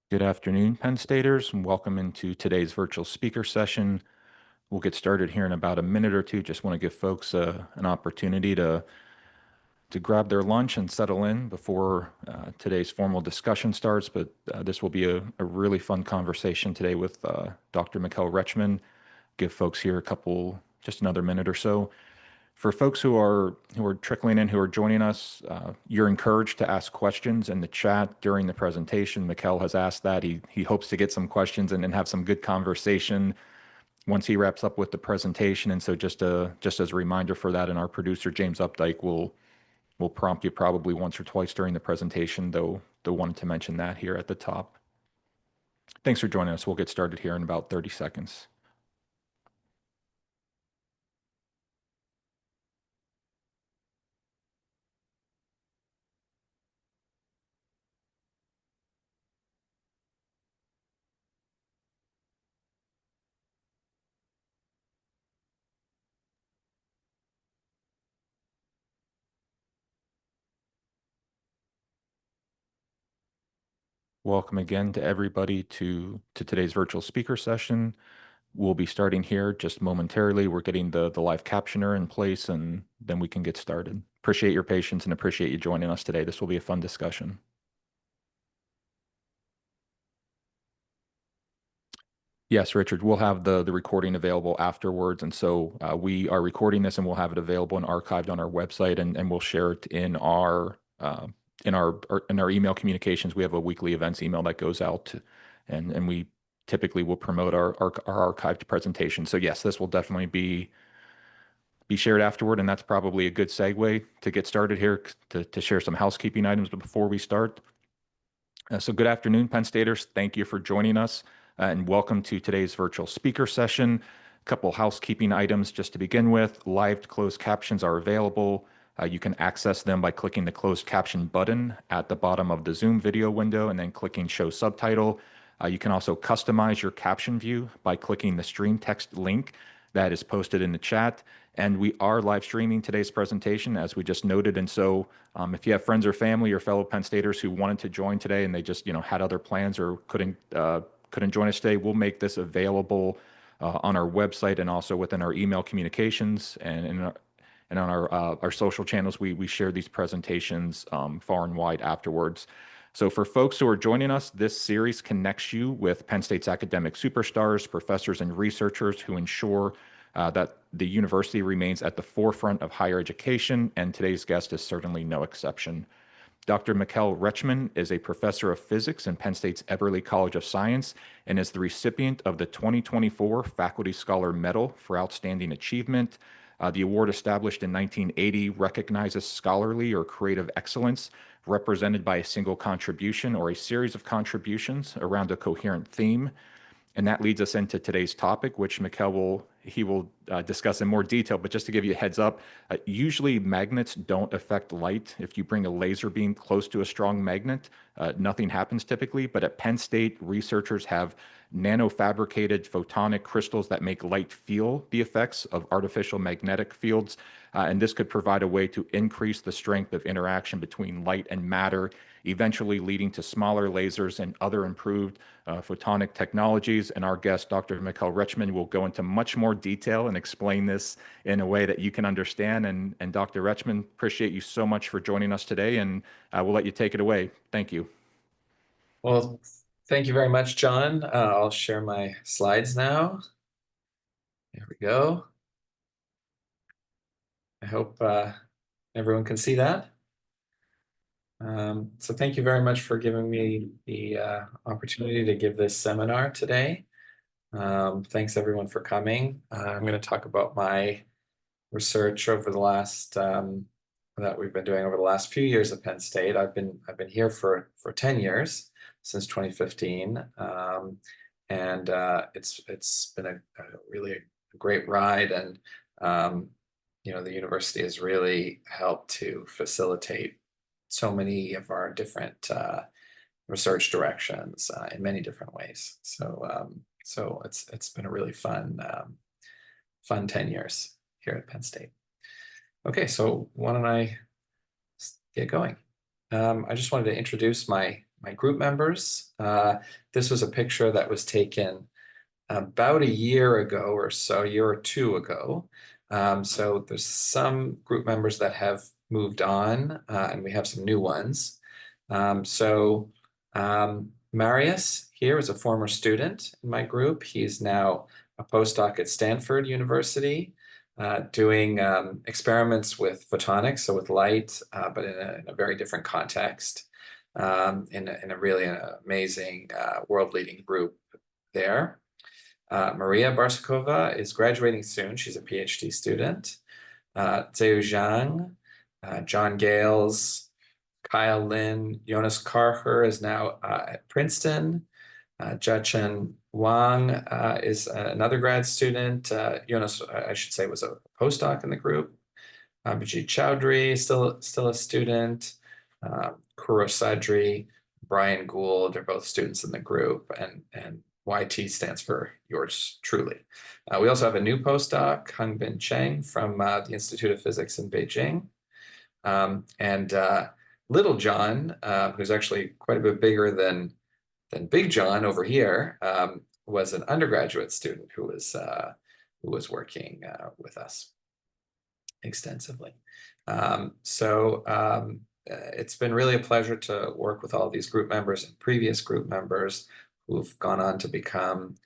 Good afternoon, Penn Staters, and welcome into today's virtual speaker session. We'll get started here in about a minute or two. Just want to give folks an opportunity to grab their lunch and settle in before today's formal discussion starts. But this will be a really fun conversation today with Dr. Mikael Rechtsman. Give folks here just another minute or so. For folks who are trickling in, who are joining us, you're encouraged to ask questions in the chat during the presentation. Mikael has asked that. He hopes to get some questions and have some good conversation once he wraps up with the presentation. And so just as a reminder for that, and our producer James Updike will prompt you probably once or twice during the presentation, though wanted to mention that here at the top. Thanks for joining us. We'll get started here in about 30 seconds. Welcome again to everybody to today's virtual speaker session. We'll be starting here just momentarily. We're getting the live captioner in place, and then we can get started. Appreciate your patience and appreciate you joining us today. This will be a fun discussion. Yes, Richard, we'll have the recording available afterwards. And so we are recording this and we'll have it available and archived on our website, and we'll share it in our email communications. We have a weekly events email that goes out, and we typically will promote our archived presentation. So yes, this will definitely be shared afterward, and that's probably a good segue to get started here to share some housekeeping items. But before we start, so good afternoon, Penn Staters. Thank you for joining us, and welcome to today's virtual speaker session. A couple housekeeping items just to begin with. Live closed captions are available. You can access them by clicking the closed caption button at the bottom of the Zoom video window and then clicking show subtitle. You can also customize your caption view by clicking the stream text link that is posted in the chat. And we are live streaming today's presentation, as we just noted. And so if you have friends or family or fellow Penn Staters who wanted to join today and they just had other plans or couldn't join us today, we'll make this available on our website and also within our email communications and on our social channels. We share these presentations far and wide afterwards. So for folks who are joining us, this series connects you with Penn State's academic superstars, professors, and researchers who ensure that the university remains at the forefront of higher education, and today's guest is certainly no exception. Dr. Mikael Rechtsman is a professor of physics in Penn State's Eberly College of Science and is the recipient of the 2024 Faculty Scholar Medal for Outstanding Achievement. The award, established in 1980, recognizes scholarly or creative excellence represented by a single contribution or a series of contributions around a coherent theme. And that leads us into today's topic, which Mikael will discuss in more detail. But just to give you a heads up, usually magnets don't affect light. If you bring a laser beam close to a strong magnet, nothing happens typically. But at Penn State, researchers have nanofabricated photonic crystals that make light feel the effects of artificial magnetic fields. And this could provide a way to increase the strength of interaction between light and matter, eventually leading to smaller lasers and other improved photonic technologies. And our guest, Dr. Mikael Rechtsman, will go into much more detail and explain this in a way that you can understand. And Dr. Rechtsman, appreciate you so much for joining us today, and we'll let you take it away. Thank you. Well, thank you very much, John. I'll share my slides now. There we go. I hope everyone can see that. So thank you very much for giving me the opportunity to give this seminar today. Thanks everyone for coming. I'm going to talk about my research over the last that we've been doing over the last few years at Penn State. I've been here for 10 years, since 2015, and it's been a really great ride, and the university has really helped to facilitate so many of our different research directions in many different ways. So it's been a really fun 10 years here at Penn State. Okay, so why don't I get going? I just wanted to introduce my my group members. This was a picture that was taken about a year ago or so, a year or two ago. So there's some group members that have moved on, and we have some new ones. Marius here is a former student in my group. He's now a postdoc at Stanford University, doing experiments with photonics, so with light, but in a very different context, in a really amazing world-leading group there. Maria Barsakova is graduating soon. She's a PhD student. Zhou Zhang, John Gales, Kyle Lin, Jonas Karher is now at Princeton. Jiachen Wang is another grad student. Jonas, I should say, was a postdoc in the group. Abhijit Chowdhury, still a student. Kuro Sadri, Brian Gould are both students in the group, and YT stands for yours truly. We also have a new postdoc, Hangbin Cheng from the Institute of Physics in Beijing. And Little John, who's actually quite a bit bigger than Big John over here, was an undergraduate student who was working with us extensively. It's been really a pleasure to work with all these group members and previous group members who've gone on to become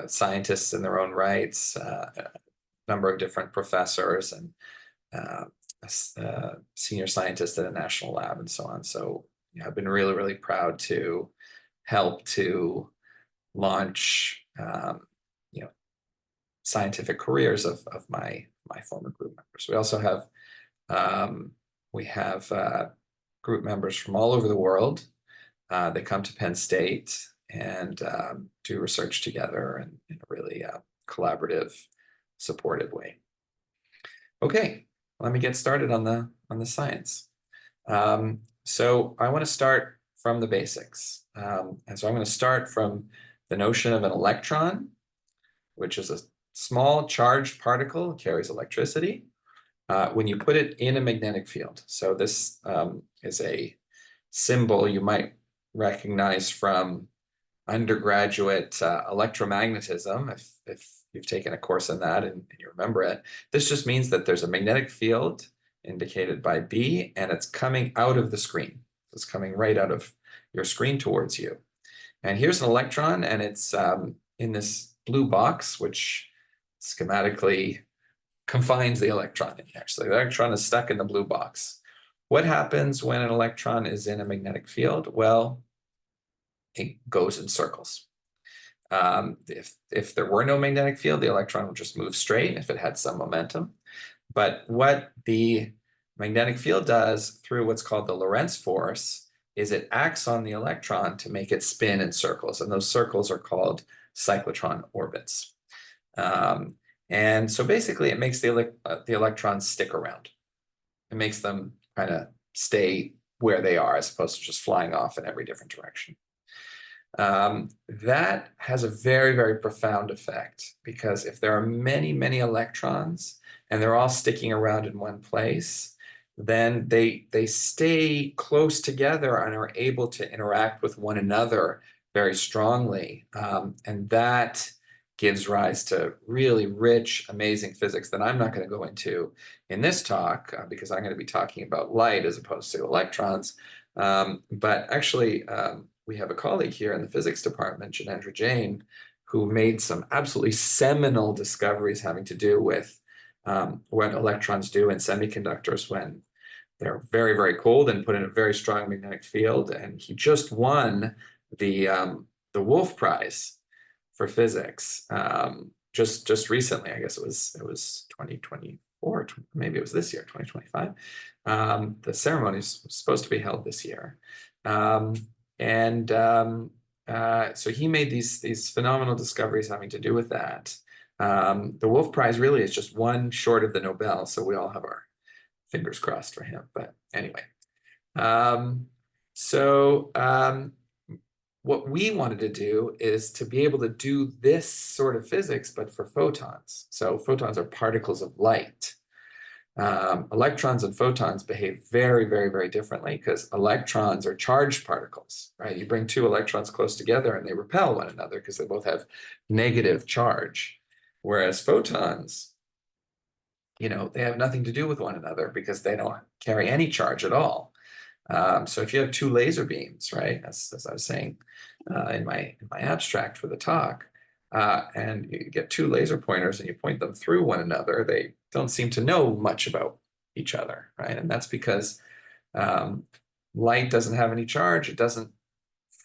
scientists in their own rights, a number of different professors, and a senior scientist at a national lab and so on. So yeah, I've been really, really proud to help to launch scientific careers of my former group members. We also have group members from all over the world. They come to Penn State and do research together in a really collaborative, supportive way. Okay, let me get started on the science. So I want to start from the basics. And so I'm going to start from the notion of an electron, which is a small charged particle, carries electricity, when you put it in a magnetic field. So this is a symbol you might recognize from undergraduate electromagnetism, if you've taken a course in that and you remember it. This just means that there's a magnetic field indicated by B, and it's coming out of the screen. It's coming right out of your screen towards you. And here's an electron, and it's in this blue box, which schematically confines the electron in here. So the electron is stuck in the blue box. What happens when an electron is in a magnetic field? Well, it goes in circles. If there were no magnetic field, the electron would just move straight if it had some momentum. But what the magnetic field does through what's called the Lorentz force is it acts on the electron to make it spin in circles. And those circles are called cyclotron orbits. And so basically it makes the electrons stick around. It makes them kind of stay where they are as opposed to just flying off in every different direction. That has a very, very profound effect, because if there are many, many electrons and they're all sticking around in one place, then they stay close together and are able to interact with one another very strongly. And that gives rise to really rich, amazing physics that I'm not going to go into in this talk, because I'm going to be talking about light as opposed to electrons. But actually, we have a colleague here in the physics department, Janendra Jain, who made some absolutely seminal discoveries having to do with what electrons do in semiconductors when they're very, very cold and put in a very strong magnetic field. And he just won the Wolf Prize for physics just recently. I guess it was 2024, maybe it was this year, 2025. The ceremony is supposed to be held this year. So he made these phenomenal discoveries having to do with that. The Wolf Prize really is just one short of the Nobel, so we all have our fingers crossed for him. But anyway, what we wanted to do is to be able to do this sort of physics, but for photons. So photons are particles of light. Electrons and photons behave very, very, very differently because electrons are charged particles, right? You bring two electrons close together and they repel one another because they both have negative charge. Whereas photons, they have nothing to do with one another because they don't carry any charge at all. So if you have two laser beams, right, as I was saying in my abstract for the talk, and you get two laser pointers and you point them through one another, they don't seem to know much about each other, right? And that's because light doesn't have any charge. It doesn't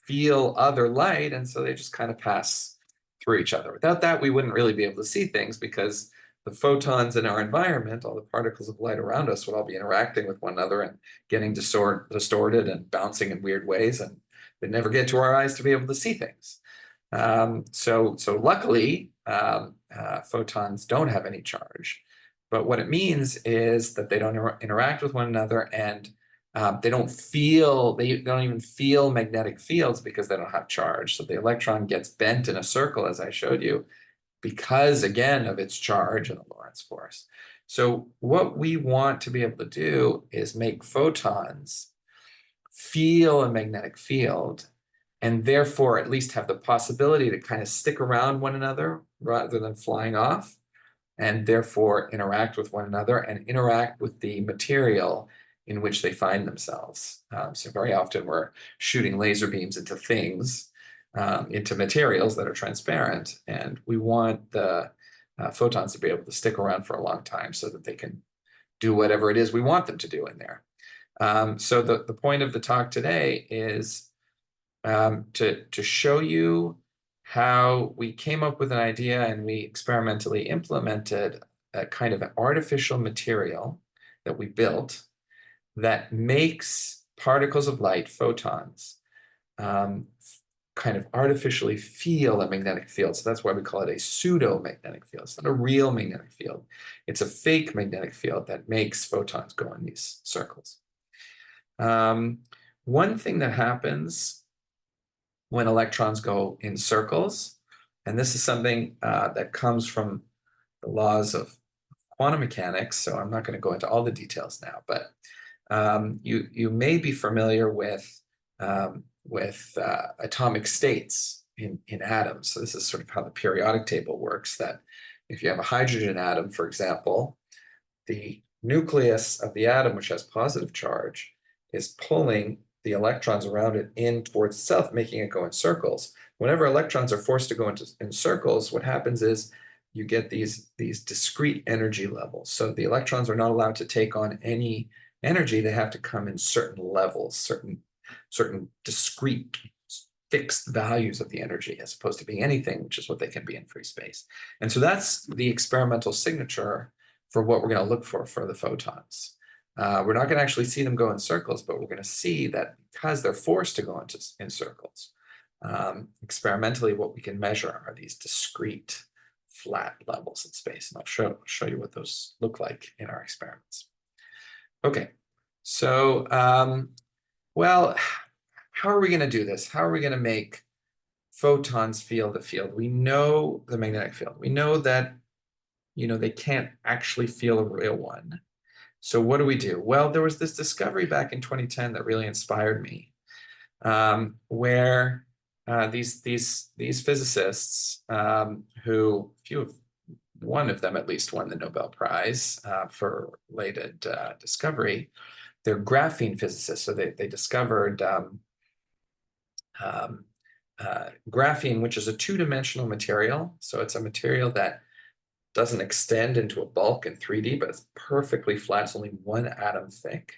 feel other light, and so they just kind of pass through each other. Without that, we wouldn't really be able to see things because the photons in our environment, all the particles of light around us, would all be interacting with one another and getting distorted and bouncing in weird ways, and they'd never get to our eyes to be able to see things. So luckily, photons don't have any charge. But what it means is that they don't interact with one another, and they don't even feel magnetic fields because they don't have charge. So the electron gets bent in a circle, as I showed you, because, again, of its charge and the Lorentz force. So what we want to be able to do is make photons feel a magnetic field and therefore at least have the possibility to kind of stick around one another rather than flying off, and therefore interact with one another and interact with the material in which they find themselves. So very often we're shooting laser beams into things, into materials that are transparent, and we want the photons to be able to stick around for a long time so that they can do whatever it is we want them to do in there. So the point of the talk today is to show you how we came up with an idea and we experimentally implemented a kind of an artificial material that we built that makes particles of light, photons, kind of artificially feel a magnetic field. So that's why we call it a pseudo-magnetic field. It's not a real magnetic field. It's a fake magnetic field that makes photons go in these circles. One thing that happens when electrons go in circles, and this is something that comes from the laws of quantum mechanics, so I'm not going to go into all the details now, but you may be familiar with atomic states in atoms. So this is sort of how the periodic table works, that if you have a hydrogen atom, for example, the nucleus of the atom, which has positive charge, is pulling the electrons around it in towards itself, making it go in circles. Whenever electrons are forced to go in circles, what happens is you get these discrete energy levels. So the electrons are not allowed to take on any energy. They have to come in certain levels, certain discrete fixed values of the energy, as opposed to being anything, which is what they can be in free space. And so that's the experimental signature for what we're going to look for the photons. We're not going to actually see them go in circles, but we're going to see that because they're forced to go in circles, experimentally what we can measure are these discrete flat levels in space. And I'll show you what those look like in our experiments. Okay, so, well, how are we going to do this? How are we going to make photons feel the field? We know the magnetic field. We know that, they can't actually feel a real one. So what do we do? Well, there was this discovery back in 2010 that really inspired me, where these physicists, who one of them at least won the Nobel Prize for related discovery, they're graphene physicists. So they discovered graphene, which is a two-dimensional material. So it's a material that doesn't extend into a bulk in 3D, but it's perfectly flat. It's only one atom thick.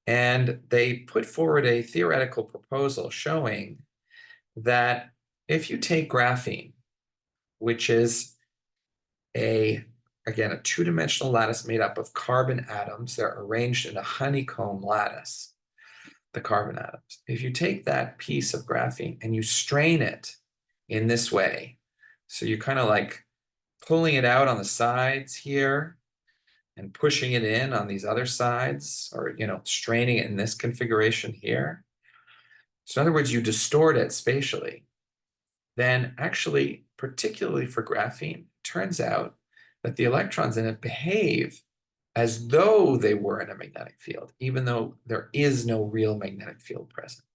And they put forward a theoretical proposal showing that if you take graphene, which is again, a two-dimensional lattice made up of carbon atoms, they're arranged in a honeycomb lattice, the carbon atoms. If you take that piece of graphene and you strain it in this way, so you kind of like pulling it out on the sides here and pushing it in on these other sides, or, straining it in this configuration here. So in other words, you distort it spatially. Then actually, particularly for graphene, it turns out that the electrons in it behave as though they were in a magnetic field, even though there is no real magnetic field present.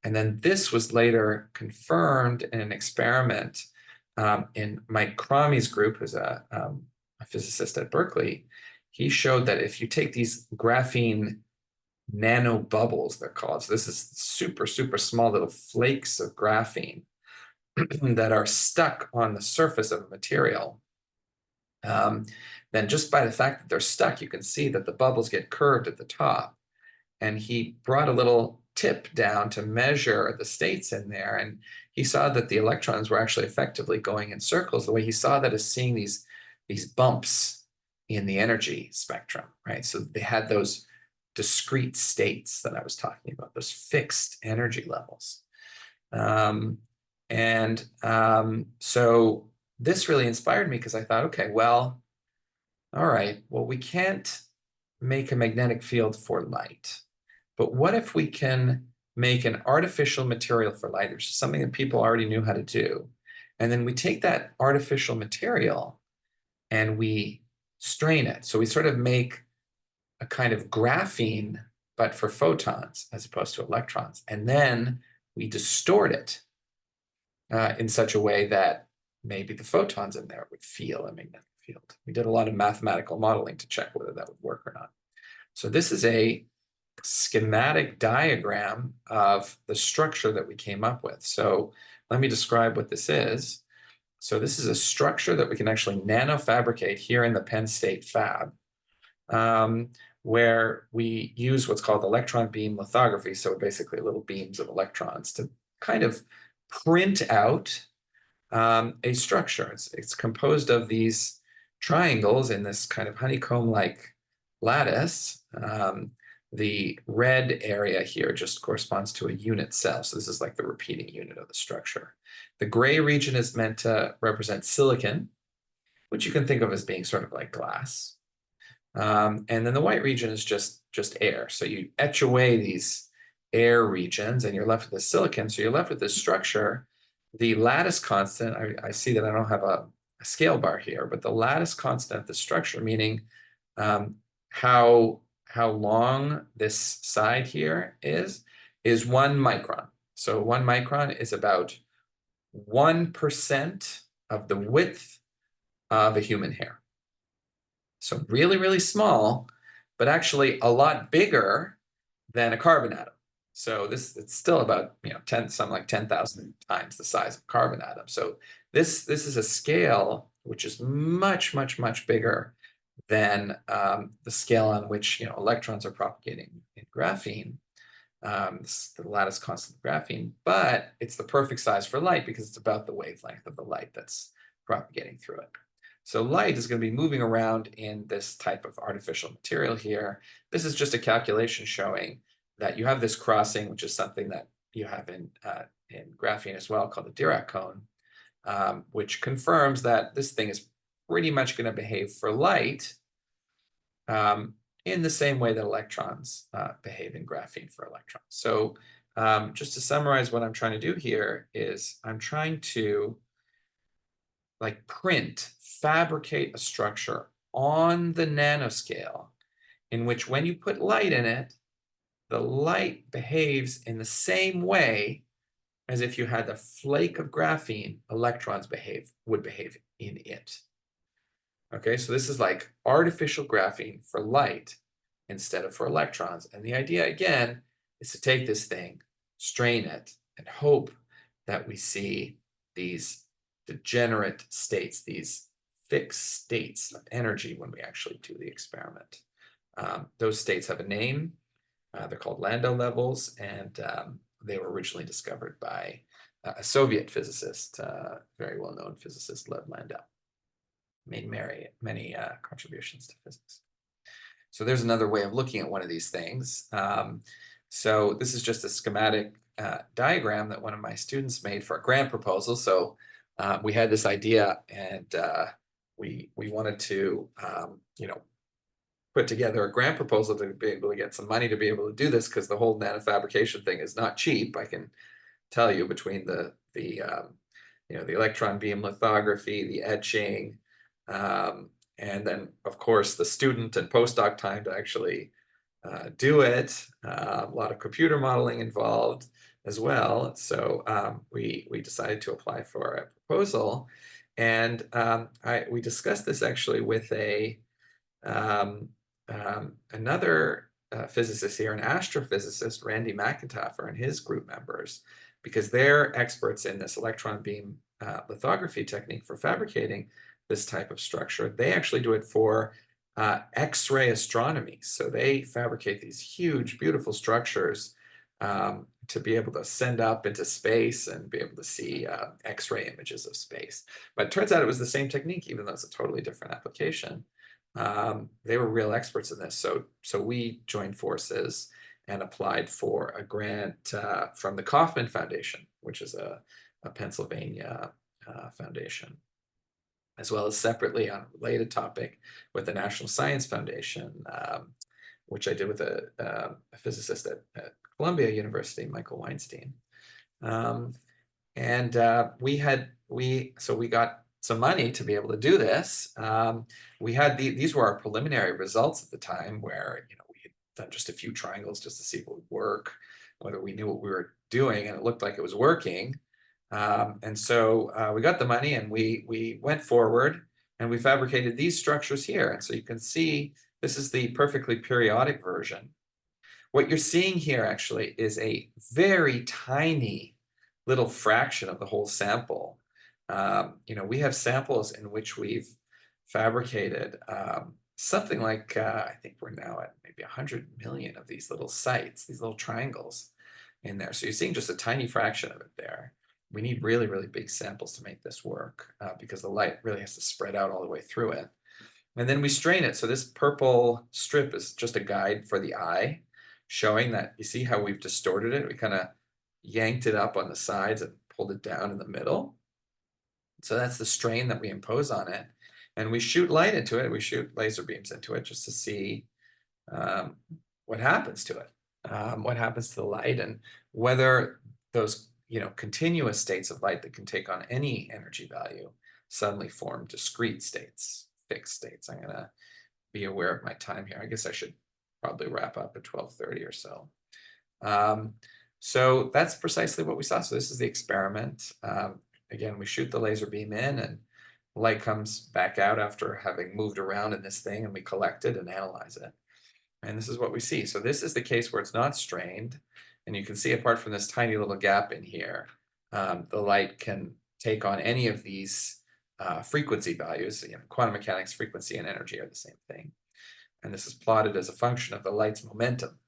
And then this was later confirmed in an experiment in Mike Cromie's group, who's a physicist at Berkeley. He showed that if you take these graphene nanobubbles, they're called, so this is super, super small little flakes of graphene that are stuck on the surface of a material, then just by the fact that they're stuck, you can see that the bubbles get curved at the top. And he brought a little tip down to measure the states in there, and he saw that the electrons were actually effectively going in circles. The way he saw that is seeing these bumps in the energy spectrum, right? So they had those discrete states that I was talking about, those fixed energy levels. So this really inspired me because I thought, okay, well, all right, well, we can't make a magnetic field for light, but what if we can make an artificial material for light, which is something that people already knew how to do. And then we take that artificial material and we strain it. So we sort of make a kind of graphene, but for photons as opposed to electrons. And then we distort it in such a way that maybe the photons in there would feel a magnetic field. We did a lot of mathematical modeling to check whether that would work or not. So this is a schematic diagram of the structure that we came up with. So let me describe what this is. So this is a structure that we can actually nanofabricate here in the Penn State fab, where we use what's called electron beam lithography. So basically little beams of electrons to kind of print out a structure. It's composed of these triangles in this kind of honeycomb-like lattice. The red area here just corresponds to a unit cell. So this is like the repeating unit of the structure. The gray region is meant to represent silicon, which you can think of as being sort of like glass. And then the white region is just air. So you etch away these air regions and you're left with the silicon. So you're left with this structure. The lattice constant, I see that I don't have a scale bar here, but the lattice constant of the structure, meaning how long this side here is 1 micron. So 1 micron is about 1% of the width of a human hair. So really, really small, but actually a lot bigger than a carbon atom. So it's still about, something like 10,000 times the size of a carbon atom. So this is a scale which is much, much, much bigger than the scale on which electrons are propagating in graphene. This is the lattice constant of graphene, but it's the perfect size for light because it's about the wavelength of the light that's propagating through it. So light is going to be moving around in this type of artificial material here. This is just a calculation showing that you have this crossing, which is something that you have in graphene as well, called the Dirac cone, which confirms that this thing is pretty much going to behave for light in the same way that electrons behave in graphene for electrons. So just to summarize what I'm trying to do here is I'm trying to fabricate a structure on the nanoscale in which when you put light in it, the light behaves in the same way as if you had a flake of graphene, electrons would behave in it. Okay, so this is like artificial graphene for light instead of for electrons. And the idea, again, is to take this thing, strain it, and hope that we see these degenerate states, these fixed states of energy when we actually do the experiment. Those states have a name. They're called Landau levels, and they were originally discovered by a Soviet physicist, very well-known physicist, Lev Landau. Made many contributions to physics. So there's another way of looking at one of these things. So this is just a schematic diagram that one of my students made for a grant proposal. So we had this idea, and we wanted to put together a grant proposal to be able to get some money to be able to do this, because the whole nanofabrication thing is not cheap. I can tell you, between the electron beam lithography, the etching, and then, of course, the student and postdoc time to actually do it. A lot of computer modeling involved as well. So we decided to apply for a proposal, and we discussed this actually with another physicist here, an astrophysicist, Randy McIntyre, and his group members, because they're experts in this electron beam lithography technique for fabricating this type of structure. They actually do it for X-ray astronomy. So they fabricate these huge, beautiful structures to be able to send up into space and be able to see X-ray images of space. But it turns out it was the same technique, even though it's a totally different application. They were real experts in this. So we joined forces and applied for a grant from the Kauffman Foundation, which is a Pennsylvania foundation, as well as separately on a related topic with the National Science Foundation, which I did with a physicist at Columbia University, Michael Weinstein. So we got some money to be able to do this. We had these were our preliminary results at the time, where we had done just a few triangles just to see what would work, whether we knew what we were doing, and it looked like it was working. And so we got the money, and we went forward, and we fabricated these structures here. And so you can see this is the perfectly periodic version. What you're seeing here actually is a very tiny little fraction of the whole sample. We have samples in which we've fabricated something like, I think we're now at maybe 100 million of these little sites, these little triangles in there. So you're seeing just a tiny fraction of it there. We need really, really big samples to make this work because the light really has to spread out all the way through it. And then we strain it. So this purple strip is just a guide for the eye, showing that, you see how we've distorted it? We kind of yanked it up on the sides and pulled it down in the middle. So that's the strain that we impose on it. And we shoot light into it. We shoot laser beams into it just to see what happens to it, what happens to the light, and whether those continuous states of light that can take on any energy value suddenly form discrete states, fixed states. I'm going to be aware of my time here. I guess I should probably wrap up at 12:30 or so. So that's precisely what we saw. So this is the experiment. Again, we shoot the laser beam in, and light comes back out after having moved around in this thing, and we collect it and analyze it. And this is what we see. So this is the case where it's not strained. And you can see, apart from this tiny little gap in here, the light can take on any of these frequency values. Quantum mechanics, frequency, and energy are the same thing. And this is plotted as a function of the light's momentum.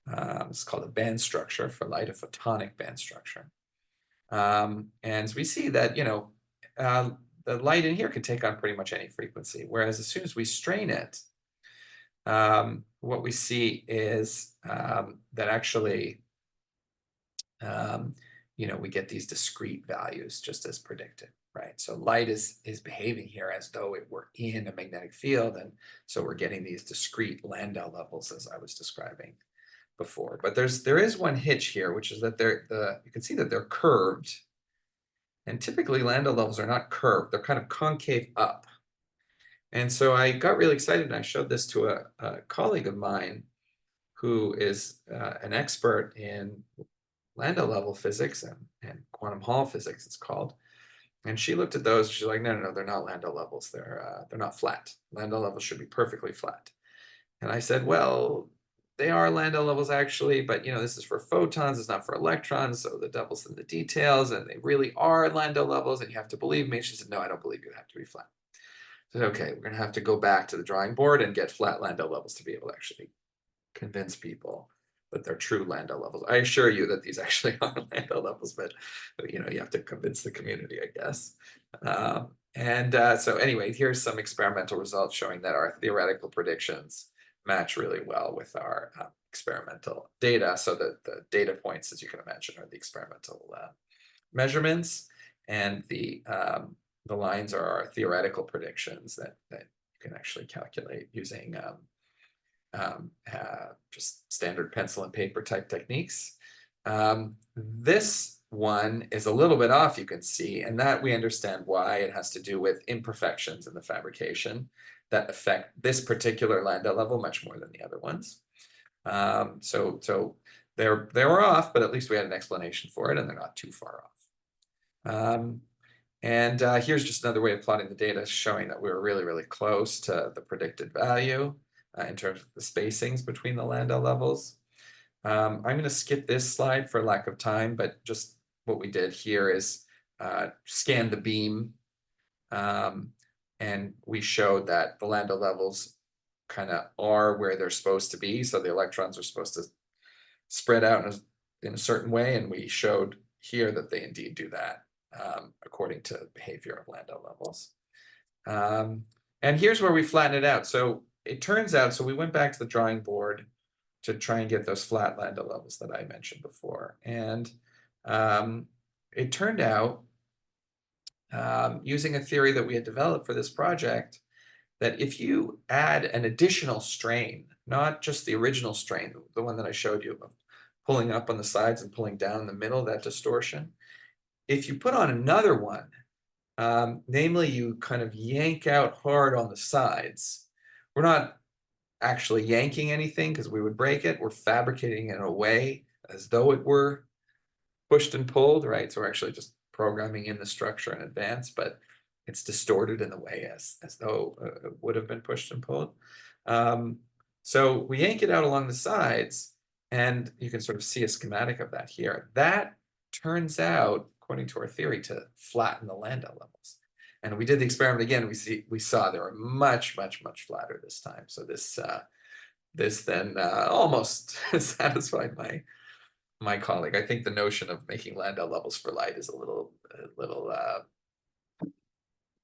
It's called a band structure for light, a photonic band structure. And we see that, the light in here can take on pretty much any frequency, whereas as soon as we strain it, what we see is that actually, we get these discrete values just as predicted, right? So light is behaving here as though it were in a magnetic field, and so we're getting these discrete Landau levels, as I was describing before. But there is one hitch here, which is that you can see that they're curved, and typically Landau levels are not curved; they're kind of concave up. And so I got really excited, and I showed this to a colleague of mine who is an expert in Landau level physics and quantum Hall physics, it's called. And she looked at those, and she's like, no, they're not Landau levels. They're not flat. Landau levels should be perfectly flat. And I said, well, they are Landau levels actually, but this is for photons, it's not for electrons, so the devil's in the details, and they really are Landau levels, and you have to believe me. She said, no, I don't believe you, have to be flat. I said, okay, we're going to have to go back to the drawing board and get flat Landau levels to be able to actually convince people that they're true Landau levels. I assure you that these actually are Landau levels, but you have to convince the community, I guess. So anyway, here's some experimental results showing that our theoretical predictions match really well with our experimental data. So that the data points, as you can imagine, are the experimental measurements, and the lines are our theoretical predictions that you can actually calculate using just standard pencil and paper type techniques. This one is a little bit off, you can see, and that we understand why. It has to do with imperfections in the fabrication that affect this particular lambda level much more than the other ones. So they were off, but at least we had an explanation for it, and they're not too far off. Here's just another way of plotting the data, showing that we were really, really close to the predicted value in terms of the spacings between the lambda levels. I'm going to skip this slide for lack of time, but just what we did here is scan the beam, and we showed that the lambda levels kind of are where they're supposed to be. So the electrons are supposed to spread out in a certain way, and we showed here that they indeed do that according to the behavior of lambda levels. And here's where we flatten it out. So it turns out, so we went back to the drawing board to try and get those flat lambda levels that I mentioned before. And it turned out, using a theory that we had developed for this project, that if you add an additional strain, not just the original strain, the one that I showed you of pulling up on the sides and pulling down in the middle, that distortion, if you put on another one, namely you kind of yank out hard on the sides, we're not actually yanking anything because we would break it. We're fabricating it in a way as though it were pushed and pulled, right? So we're actually just programming in the structure in advance, but it's distorted in the way as though it would have been pushed and pulled. So we yank it out along the sides, and you can sort of see a schematic of that here. That turns out, according to our theory, to flatten the lambda levels. And we did the experiment again. We saw they were much, much, much flatter this time. So this then almost satisfied my colleague. I think the notion of making lambda levels for light is a little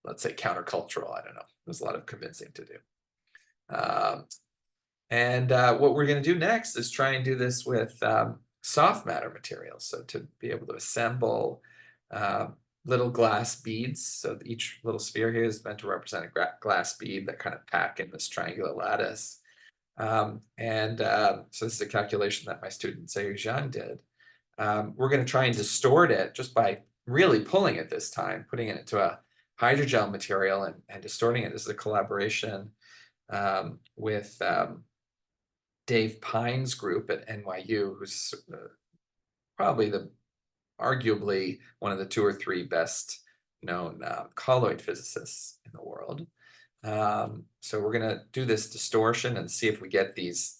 let's say countercultural. I don't know. There's a lot of convincing to do. What we're going to do next is try and do this with soft matter materials. So to be able to assemble little glass beads. So each little sphere here is meant to represent a glass bead that kind of pack in this triangular lattice. So this is a calculation that my student Sayers Young did. We're going to try and distort it just by really pulling it this time, putting it into a hydrogel material and distorting it. This is a collaboration with Dave Pine's group at NYU, who's probably arguably one of the 2 or 3 best known colloid physicists in the world. So we're going to do this distortion and see if we get these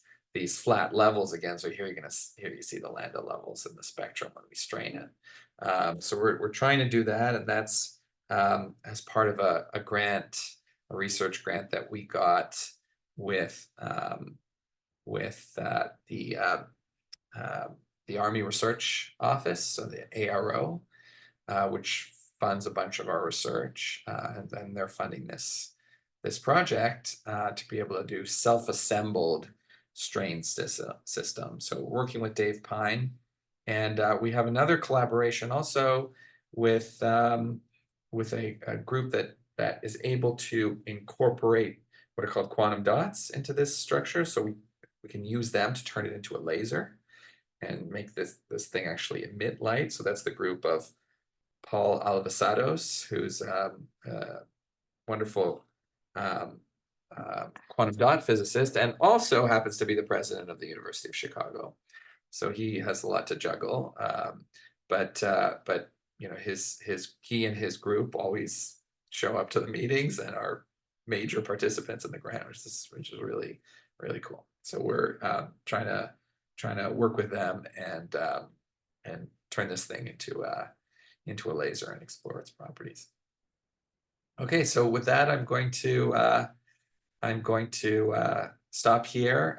flat levels again. So here you see the lambda levels in the spectrum when we strain it. So we're trying to do that, and that's as part of a research grant that we got with the Army Research Office, so the ARO, which funds a bunch of our research, and then they're funding this project to be able to do self-assembled strain system. So we're working with Dave Pine, and we have another collaboration also with a group that is able to incorporate what are called quantum dots into this structure. So we can use them to turn it into a laser and make this thing actually emit light. So that's the group of Paul Alvasados, who's a wonderful quantum dot physicist, and also happens to be the president of the University of Chicago. So he has a lot to juggle, but you know, he and his group always show up to the meetings and are major participants in the grant, which is really, really cool. So we're trying to work with them and turn this thing into a laser and explore its properties. Okay, so with that, I'm going to stop here.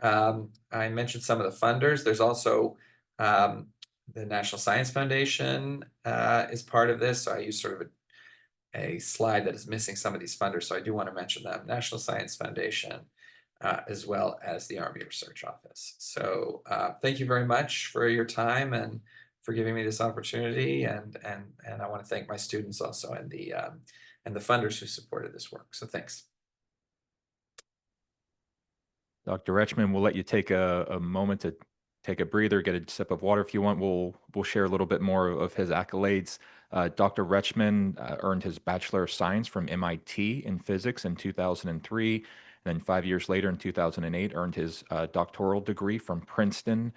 I mentioned some of the funders. There's also the National Science Foundation is part of this. So I use sort of a slide that is missing some of these funders. So I do want to mention them: National Science Foundation, as well as the Army Research Office. So thank you very much for your time and for giving me this opportunity. And I want to thank my students also and the funders who supported this work. So thanks. Dr. Rechtsman, we'll let you take a moment to take a breather, get a sip of water if you want. We'll share a little bit more of his accolades. Dr. Rechtsman earned his Bachelor of Science from MIT in physics in 2003. Then 5 years later, in 2008, earned his doctoral degree from Princeton.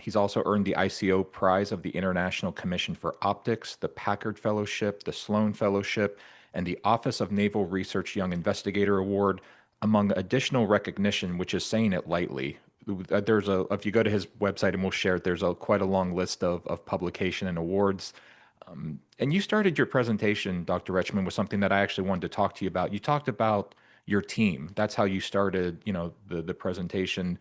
He's also earned the ICO Prize of the International Commission for Optics, the Packard Fellowship, the Sloan Fellowship, and the Office of Naval Research Young Investigator Award, among additional recognition, which is saying it lightly. If you go to his website, and we'll share it, there's quite a long list of publication and awards. And you started your presentation, Dr. Rechtsman, with something that I actually wanted to talk to you about. You talked about your team. That's how you started, the presentation,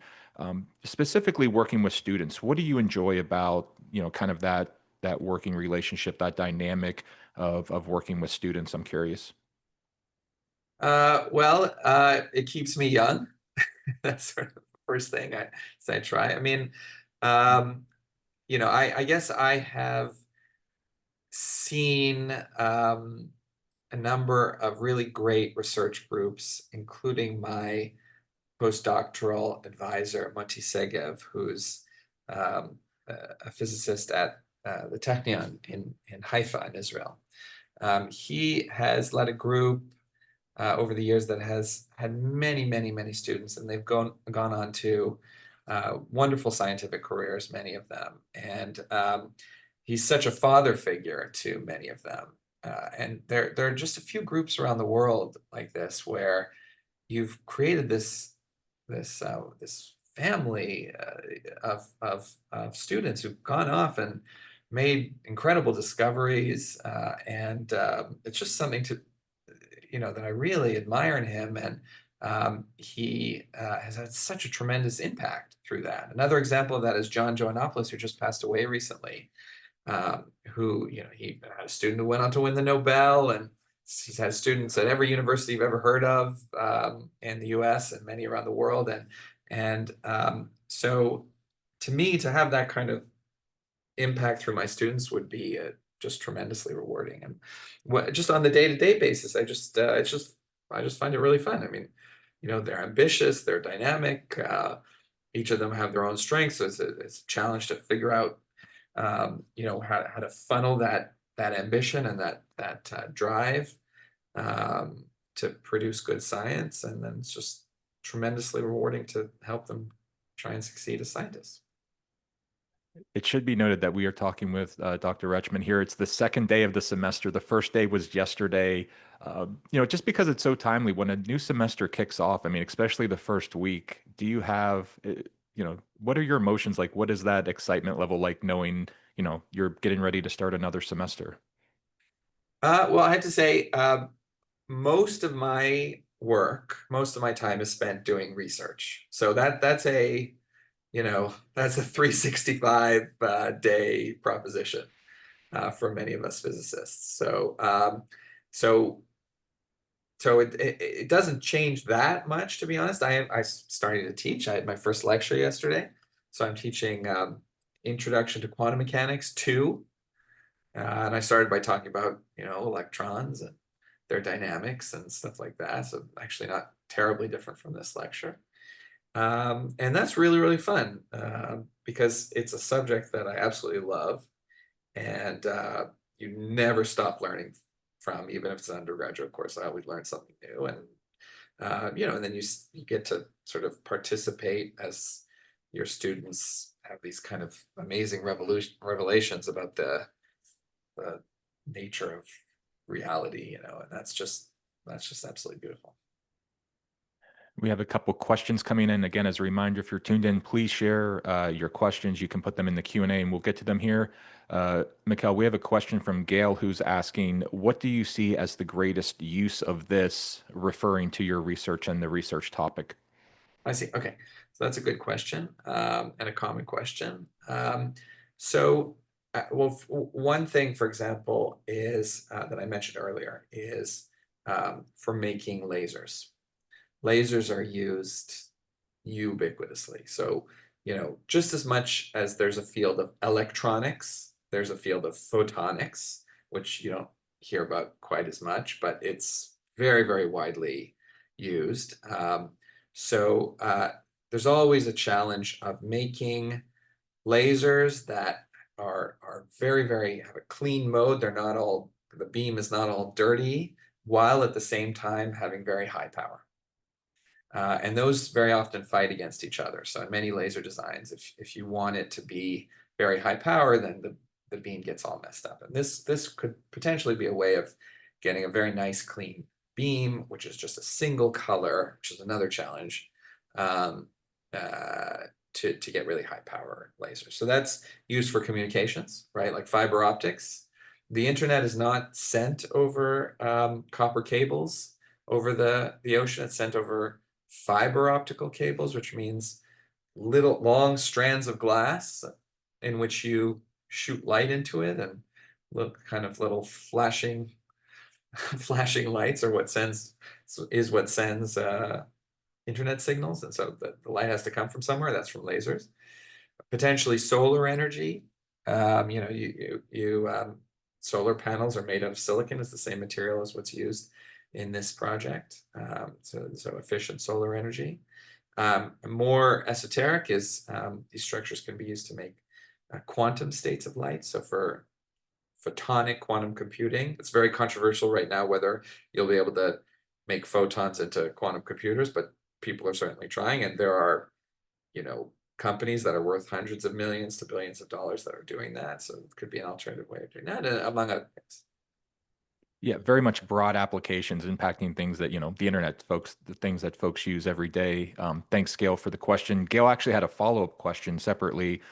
specifically working with students. What do you enjoy about, kind of that working relationship, that dynamic of working with students? I'm curious. It keeps me young. That's sort of the first thing I try. I mean, I guess I have seen a number of really great research groups, including my postdoctoral advisor, Moti Segev, who's a physicist at the Technion in Haifa in Israel. He has led a group over the years that has had many, many, many students, and they've gone on to wonderful scientific careers, many of them. And he's such a father figure to many of them. And there are just a few groups around the world like this where you've created this family of students who've gone off and made incredible discoveries, and it's just something that I really admire in him, and he has had such a tremendous impact through that. Another example of that is John Joannopoulos, who just passed away recently, who, he had a student who went on to win the Nobel, and he's had students at every university you've ever heard of in the US and many around the world. And so to me, to have that kind of impact through my students would be just tremendously rewarding. And just on the day-to-day basis, I just find it really fun. I mean, they're ambitious, they're dynamic. Each of them have their own strengths. So it's a challenge to figure out, how to funnel that ambition and that drive to produce good science. And then it's just tremendously rewarding to help them try and succeed as scientists. It should be noted that we are talking with Dr. Rechtsman here. It's the second day of the semester. The first day was yesterday. Just because it's so timely, when a new semester kicks off, I mean, especially the first week, do you have, what are your emotions like? What is that excitement level like, knowing, you're getting ready to start another semester? Well, I have to say, most of my time is spent doing research. So that's a 365 day proposition for many of us physicists. So it doesn't change that much, to be honest. I started to teach. I had my first lecture yesterday, so I'm teaching Introduction to Quantum Mechanics 2, and I started by talking about electrons and their dynamics and stuff like that. So actually not terribly different from this lecture. And that's really, really fun because it's a subject that I absolutely love, and you never stop learning from, even if it's an undergraduate course. I always learn something new, and and then you get to sort of participate as your students have these kind of amazing revelations about the nature of reality, and that's just absolutely beautiful. We have a couple questions coming in. Again, as a reminder, if you're tuned in, please share your questions. You can put them in the Q&A and we'll get to them here. Mikael, we have a question from Gail who's asking, what do you see as the greatest use of this, referring to your research and the research topic? I see. Okay. So that's a good question, and a common question. One thing, for example, is that I mentioned earlier is for making lasers. Lasers are used ubiquitously. So, just as much as there's a field of electronics, there's a field of photonics, which you don't hear about quite as much, but it's very, very widely used. There's always a challenge of making lasers that are very, very have a clean mode. They're not all, the beam is not all dirty, while at the same time having very high power. And those very often fight against each other. So in many laser designs, if you want it to be very high power, then the beam gets all messed up. And this could potentially be a way of getting a very nice clean beam, which is just a single color, which is another challenge, to get really high power lasers. So that's used for communications, right? Like fiber optics. The internet is not sent over copper cables over the ocean. It's sent over fiber optical cables, which means little long strands of glass in which you shoot light into it, and look kind of little flashing lights are what sends internet signals. And so the light has to come from somewhere. That's from lasers. Potentially solar energy. Solar panels are made out of silicon. It's the same material as what's used in this project. So efficient solar energy. More esoteric is these structures can be used to make quantum states of light. So for photonic quantum computing, it's very controversial right now whether you'll be able to make photons into quantum computers, but people are certainly trying, and there are, companies that are worth hundreds of millions to billions of dollars that are doing that. So it could be an alternative way of doing that, among other things. Yeah, very much broad applications impacting things that, the internet folks, the things that folks use every day. Thanks, Gail, for the question. Gail actually had a follow-up question separately.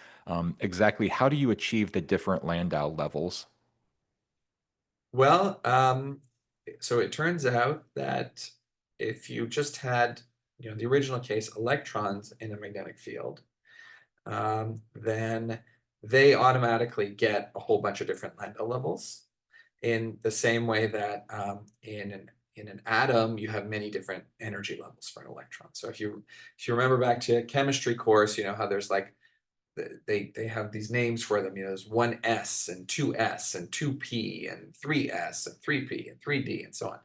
Exactly how do you achieve the different Landau levels? Well, so it turns out that if you just had, the original case, electrons in a magnetic field, then they automatically get a whole bunch of different Landau levels, in the same way that in an atom you have many different energy levels for an electron. So if you remember back to chemistry course, how there's like they have these names for them. There's 1s and 2s and 2p and 3s and 3p and 3d and so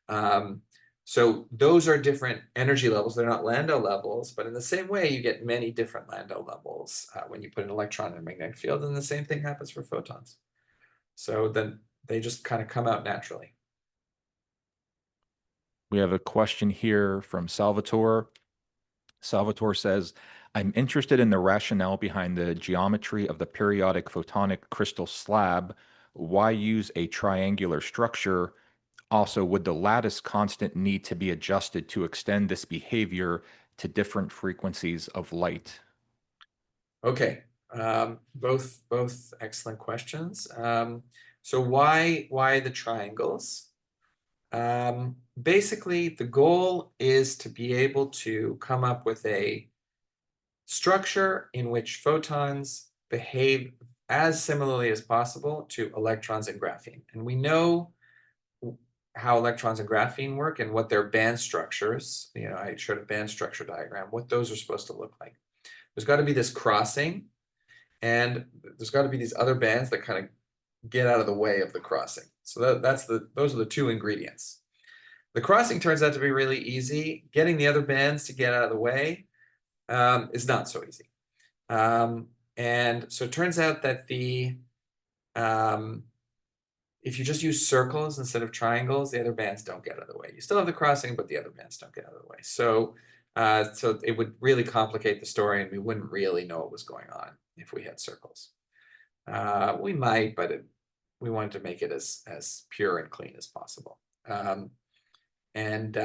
on. So those are different energy levels. They're not Landau levels, but in the same way, you get many different Landau levels when you put an electron in a magnetic field, and the same thing happens for photons. So then they just kind of come out naturally. We have a question here from Salvatore. Salvatore says, I'm interested in the rationale behind the geometry of the periodic photonic crystal slab. Why use a triangular structure? Also, would the lattice constant need to be adjusted to extend this behavior to different frequencies of light? Okay, both excellent questions. So why the triangles? Basically, the goal is to be able to come up with a structure in which photons behave as similarly as possible to electrons in graphene. And we know how electrons in graphene work and what their band structures, I showed a band structure diagram, what those are supposed to look like. There's got to be this crossing, and there's got to be these other bands that kind of get out of the way of the crossing. So those are the two ingredients. The crossing turns out to be really easy. Getting the other bands to get out of the way is not so easy. And so it turns out that if you just use circles instead of triangles, the other bands don't get out of the way. You still have the crossing, but the other bands don't get out of the way. So it would really complicate the story, and we wouldn't really know what was going on if we had circles. We might, but we wanted to make it as pure and clean as possible. And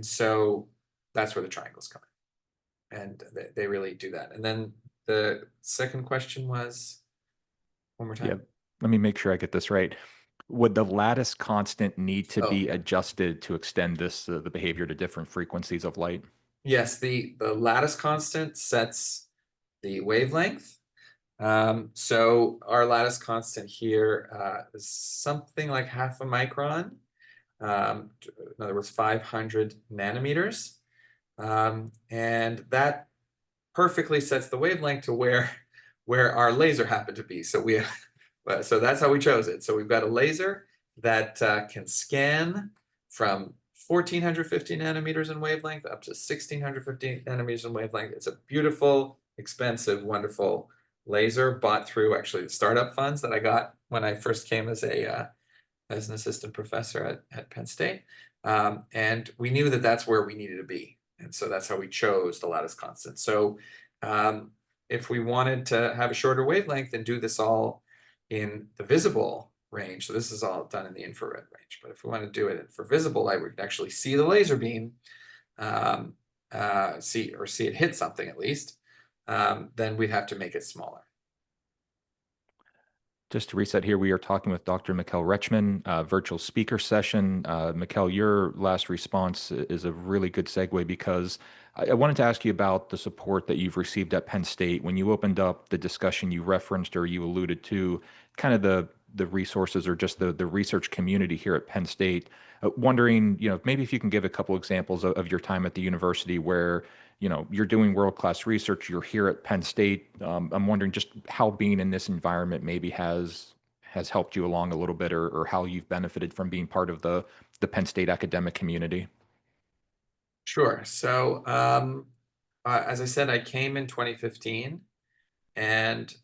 so that's where the triangles come in, and they really do that. And then the second question was, one more time. Yeah, let me make sure I get this right. Would the lattice constant need to be adjusted to extend the behavior to different frequencies of light? Yes, the lattice constant sets the wavelength. So our lattice constant here is something like half a micron. In other words, 500 nanometers. And that perfectly sets the wavelength to where our laser happened to be. So so that's how we chose it. So we've got a laser that can scan from 1450 nanometers in wavelength up to 1650 nanometers in wavelength. It's a beautiful, expensive, wonderful laser bought through actually the startup funds that I got when I first came as an assistant professor at Penn State. And we knew that that's where we needed to be. And so that's how we chose the lattice constant. So if we wanted to have a shorter wavelength and do this all in the visible range, so this is all done in the infrared range, but if we want to do it for visible light, we can actually see the laser beam, see it hit something at least, then we'd have to make it smaller. Just to reset here, we are talking with Dr. Mikael Rechtsman, virtual speaker session. Mikael, your last response is a really good segue because I wanted to ask you about the support that you've received at Penn State. When you opened up the discussion, you referenced or you alluded to kind of the resources or just the research community here at Penn State. Wondering, maybe if you can give a couple examples of your time at the university where you're doing world-class research, you're here at Penn State. I'm wondering just how being in this environment maybe has helped you along a little bit or how you've benefited from being part of the Penn State academic community. Sure. So as I said, I came in 2015, and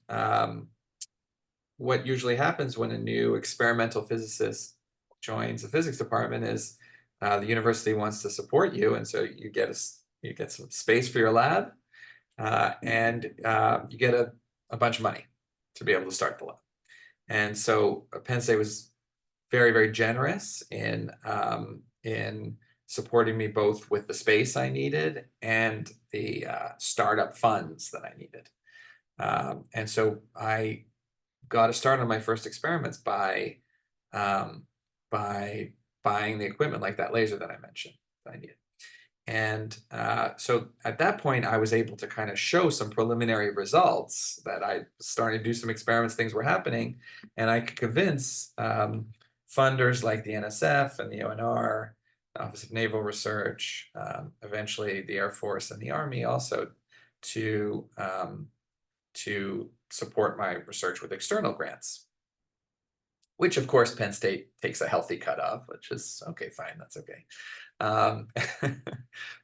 what usually happens when a new experimental physicist joins the physics department is the university wants to support you, and so you get some space for your lab, and you get a bunch of money to be able to start the lab. And so Penn State was very, very generous in supporting me both with the space I needed and the startup funds that I needed. And so I got to start on my first experiments by buying the equipment like that laser that I mentioned that I needed. And so at that point, I was able to kind of show some preliminary results that I started to do some experiments, things were happening, and I could convince funders like the NSF and the ONR, Office of Naval Research, eventually the Air Force and the Army also to support my research with external grants, which of course Penn State takes a healthy cut of, which is okay, fine, that's okay.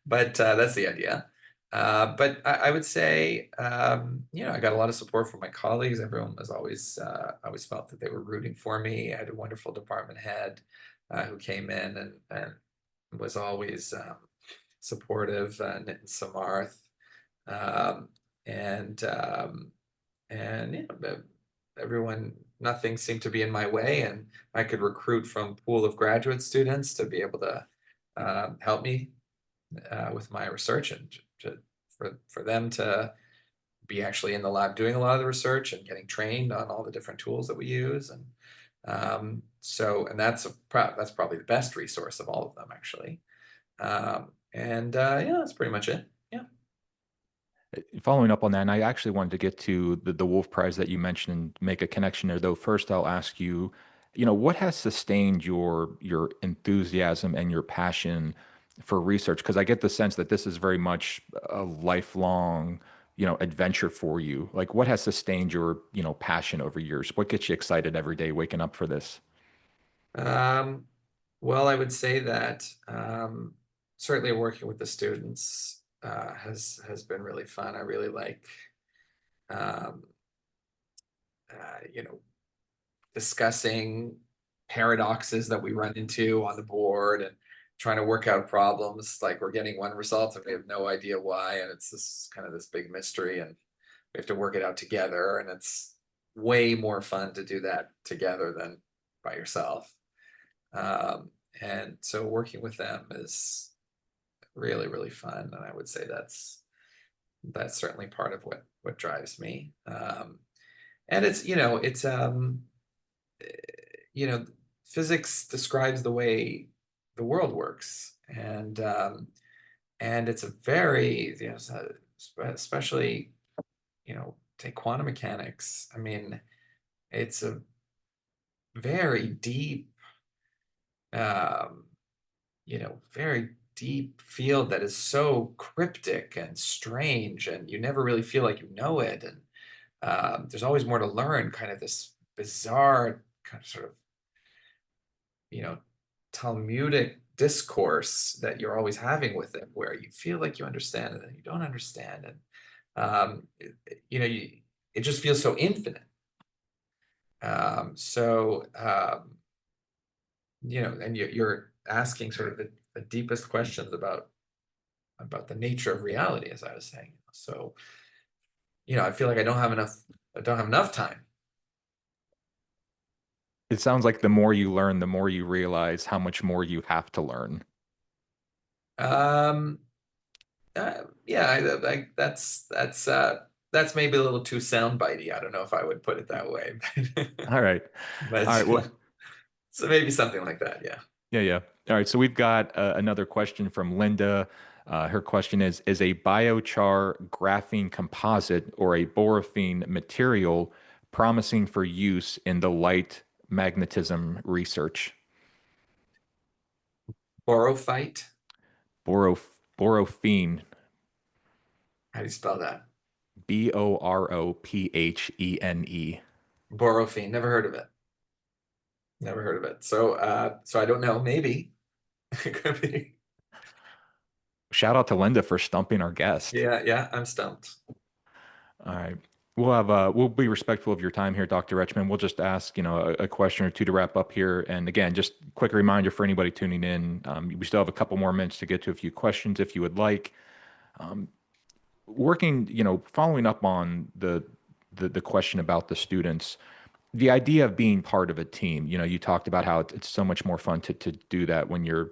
But that's the idea. But I would say, I got a lot of support from my colleagues. Everyone was always felt that they were rooting for me. I had a wonderful department head who came in and was always supportive, Nitin Samarth, everyone, nothing seemed to be in my way, and I could recruit from a pool of graduate students to be able to help me with my research and for them to be actually in the lab doing a lot of the research and getting trained on all the different tools that we use. And that's probably the best resource of all of them, actually. That's pretty much it. Yeah. Following up on that, and I actually wanted to get to the Wolf Prize that you mentioned and make a connection there, though first I'll ask you, what has sustained your enthusiasm and your passion for research? Because I get the sense that this is very much a lifelong, adventure for you. Like what has sustained your, passion over years? What gets you excited every day waking up for this? Well, I would say that certainly working with the students has been really fun. I really like discussing paradoxes that we run into on the board and trying to work out problems. Like we're getting one result and we have no idea why, and it's this big mystery, and we have to work it out together. And it's way more fun to do that together than by yourself. And so working with them is really, really fun. And I would say that's certainly part of what drives me. And physics describes the way the world works. And it's a very, especially, take quantum mechanics. I mean, it's a very deep, very deep field that is so cryptic and strange, and you never really feel like you know it. And there's always more to learn, kind of this bizarre kind of sort of, Talmudic discourse that you're always having with it, where you feel like you understand and then you don't understand. And, it just feels so infinite. And you're asking sort of the deepest questions about the nature of reality, as I was saying. So, I feel like I don't have enough time. It sounds like the more you learn, the more you realize how much more you have to learn. Um, yeah, that's maybe a little too soundbitey. I don't know if I would put it that way, All right. All but right. Well, so maybe something like that. Yeah. yeah, yeah. All right. So we've got another question from Linda. Her question is a biochar graphene composite or a borofene material promising for use in the light magnetism research? Borophyte. Borofene, How do you spell that? Borophene. Borophene. Never heard of it. Never heard of it. So I don't know. Maybe it could be. Shout out to Linda for stumping our guest. Yeah, yeah. I'm stumped. All right. We'll be respectful of your time here, Dr. Rechtsman. We'll just ask, a question or two to wrap up here. And again, just quick reminder for anybody tuning in, we still have a couple more minutes to get to a few questions if you would like. Working, following up on the question about the students, the idea of being part of a team, you talked about how it's so much more fun to do that when you're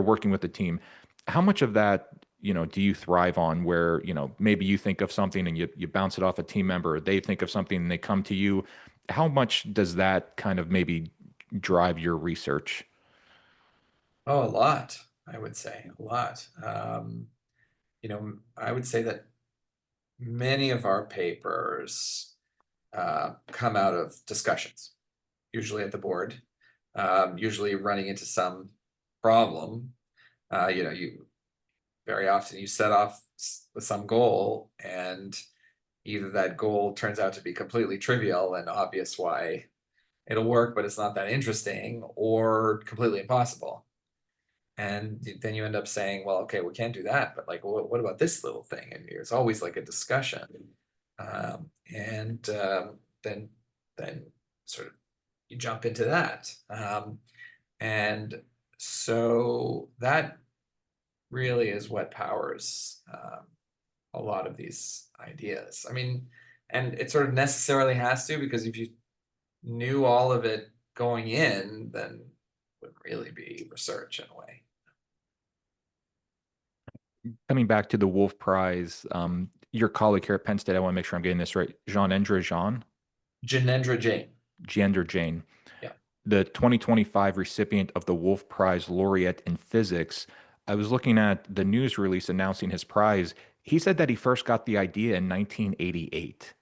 working with a team. How much of that, do you thrive on where, maybe you think of something and you bounce it off a team member, or they think of something and they come to you? How much does that kind of maybe drive your research? Oh, a lot, I would say. A lot. I would say that many of our papers come out of discussions, usually at the board, usually running into some problem. You very often you set off with some goal, and either that goal turns out to be completely trivial and obvious why it'll work, but it's not that interesting, or completely impossible. And then you end up saying, well, okay, we can't do that, but like, what about this little thing? And it's always like a discussion. And then sort of you jump into that. And so that really is what powers a lot of these ideas. I mean, and it sort of necessarily has to, because if you knew all of it going in, then it wouldn't really be research in a way. Coming back to the Wolf Prize, your colleague here at Penn State, I want to make sure I'm getting this right. Janendra Jain. Jandra Jane, Yeah. the 2025 recipient of the Wolf Prize laureate in physics. I was looking at the news release announcing his prize. He said that he first got the idea in 1988.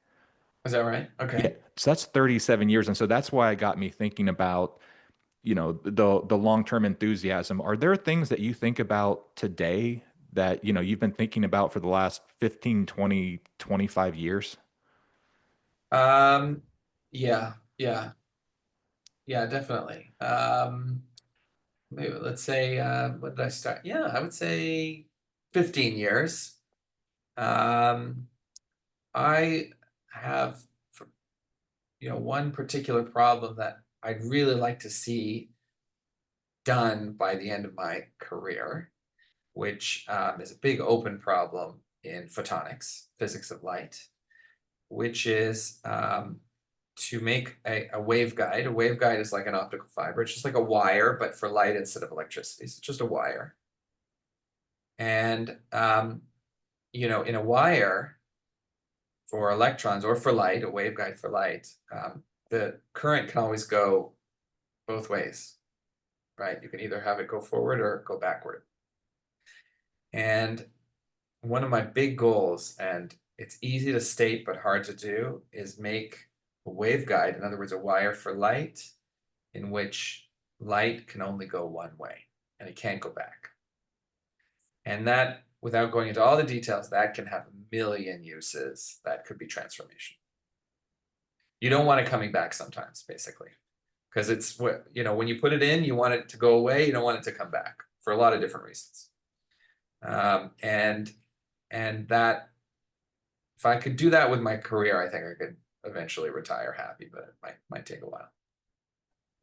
Is that right? Yeah, Okay. so that's 37 years. And so that's why it got me thinking about, the long-term enthusiasm. Are there things that you think about today that, you've been thinking about for the last 15, 20, 25 years? Um, yeah, yeah, yeah, definitely. Maybe let's say, when did I start? Yeah, I would say 15 years. Um, I have, one particular problem that I'd really like to see done by the end of my career, which is a big open problem in photonics, physics of light, which is to make a waveguide. A waveguide is like an optical fiber. It's just like a wire, but for light instead of electricity. It's just a wire. And, in a wire for electrons or for light, a waveguide for light, the current can always go both ways, right? You can either have it go forward or go backward. And one of my big goals, and it's easy to state but hard to do, is make a waveguide, in other words, a wire for light, in which light can only go one way and it can't go back. And that, without going into all the details, that can have a million uses. That could be transformation. You don't want it coming back sometimes, basically, because it's what, when you put it in, you want it to go away. You don't want it to come back for a lot of different reasons. And that if I could do that with my career, I think I could eventually retire happy, but it might take a while.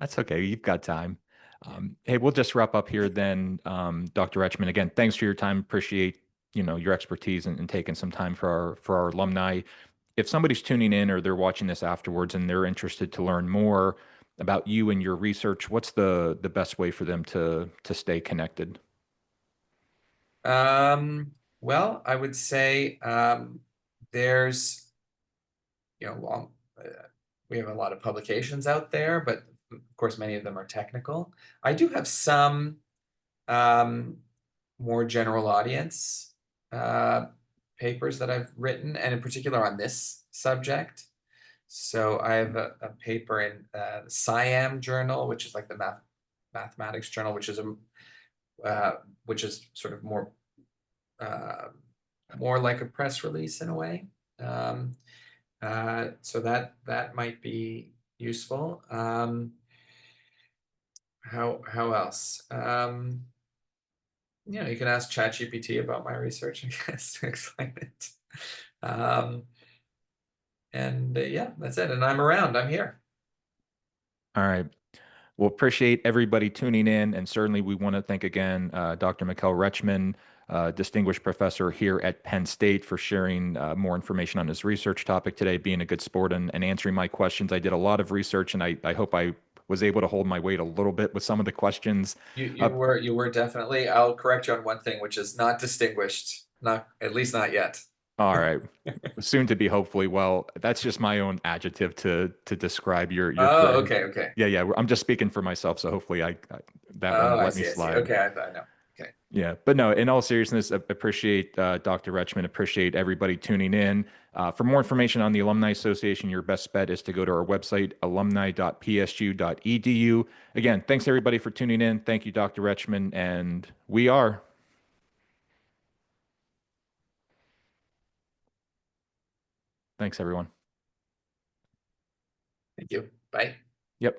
That's okay. You've got time. Yeah. Hey, we'll just wrap up here then. Dr. Rechtsman, again, thanks for your time. Appreciate, your expertise and taking some time for our alumni. If somebody's tuning in or they're watching this afterwards and they're interested to learn more about you and your research, what's the best way for them to stay connected? Well, I would say there's, you know, long, uh, we have a lot of publications out there, but of course, many of them are technical. I do have some um, more general audience uh, papers that I've written, and in particular on this subject. So I have a paper in the SciAm journal, which is like the mathematics journal, uh, which is sort of uh, more like a press release in a way. Um, so that might be useful. How else? You can ask ChatGPT about my research, I guess, to explain it. Um, and yeah, that's it. And I'm around. I'm here. All right. Well, appreciate everybody tuning in. And certainly we want to thank again Dr. Mikael Rechtsman, distinguished professor here at Penn State, for sharing more information on his research topic today, being a good sport and answering my questions. I did a lot of research and I hope I was able to hold my weight a little bit with some of the questions. You Uh, you were definitely. I'll correct you on one thing, which is not distinguished. Not at least not yet. all right. Soon to be, hopefully. Well, that's just my own adjective to describe your Oh, career. okay, okay. Yeah. I'm just speaking for myself, so hopefully that one Oh, will I let me see, I see. slide. Okay, I know. Okay. Yeah, but no, in all seriousness, appreciate Dr. Rechtsman, appreciate everybody tuning in. For more information on the Alumni Association, your best bet is to go to our website, alumni.psu.edu. Again, thanks everybody for tuning in. Thank you, Dr. Rechtsman, and we are. Thanks, everyone. Thank you. Bye. Yep.